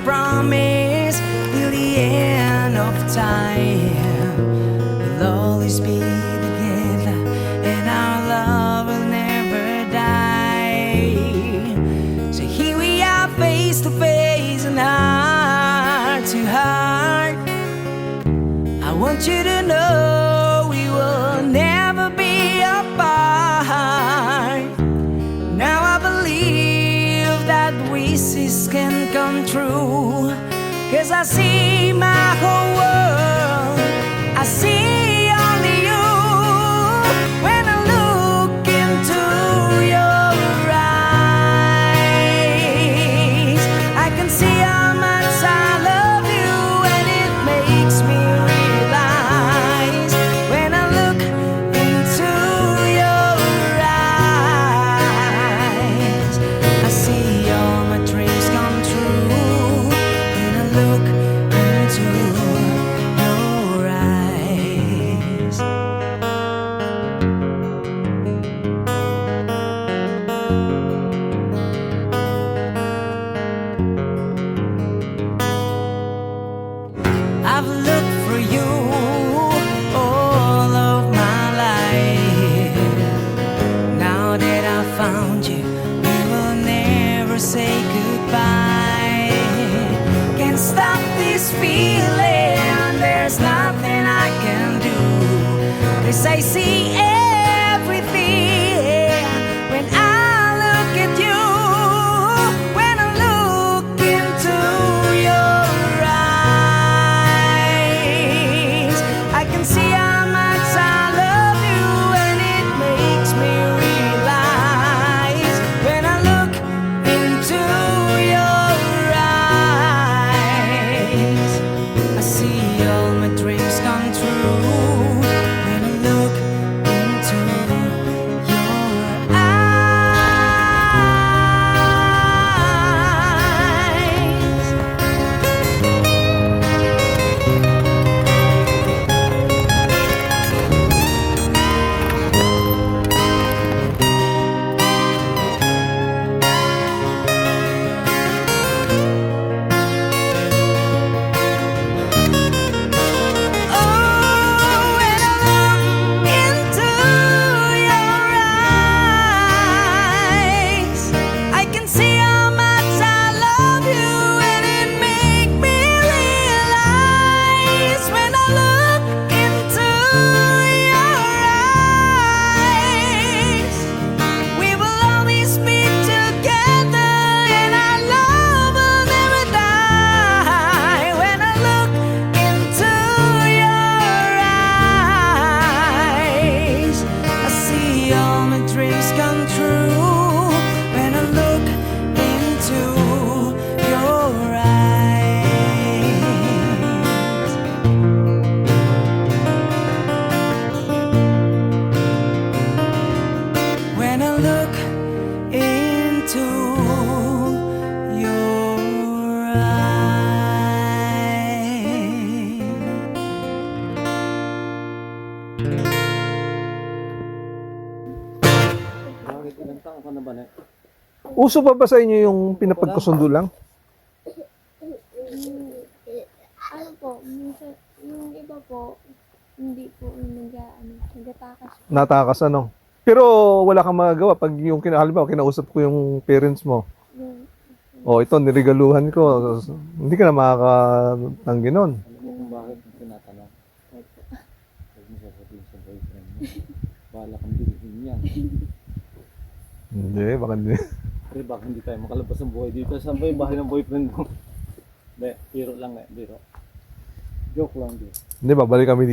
promise till the end of time we'll always be together and our love will never die. So here we are, face to face and heart to heart. I want you to know we will never be apart. Now I believe that wishes can come true, 'cause I see my whole world, I see only you. When I look into your eyes, I can see how much I love you, and it makes me realize. When I look into your eyes, I see all my dreams come true. When I look into your eyes. I've looked for you all of my life. Now that I found you, we will never say goodbye. Can't stop this feeling, there's nothing I can do, 'cause I see everything when I look at you. When I look into your eyes, I can see how much I love you, and it makes me realize. When I look into your eyes, I see all my dreams come true. When I look into your eyes. Oh, when I look into your eyes, I can see how much I love you, and it make me realize. When I look into your eyes, we will always be together, and our love will never die. When I look into your eyes, I see all my dreams come true. When I look into your eyes. When I look into your eyes. Bakit ilang taon ka na ba na? Uso pa ba sa inyo yung pinapagkasundo lang? Ano po, minsan, yung iba po, hindi po nagatakas. Natakas ano? Pero wala kang magagawa pag yung halimbawa kinausap ko yung parents mo. Yung, O ito, niregaluhan ko. Hindi ka na makakatanggi nun. Alam mo kung bakit tinatanong? ito. Huwag mo sasabihin sa boyfriend mo. Bahala kang bilhin yan. Hindi, baka hindi. Pero baka hindi tayo makalabas ng buhay dito. Saan ba yung bahay ng boyfriend mo? Hindi, biro lang eh, biro. Joke lang din. Hindi, babalik kami dito.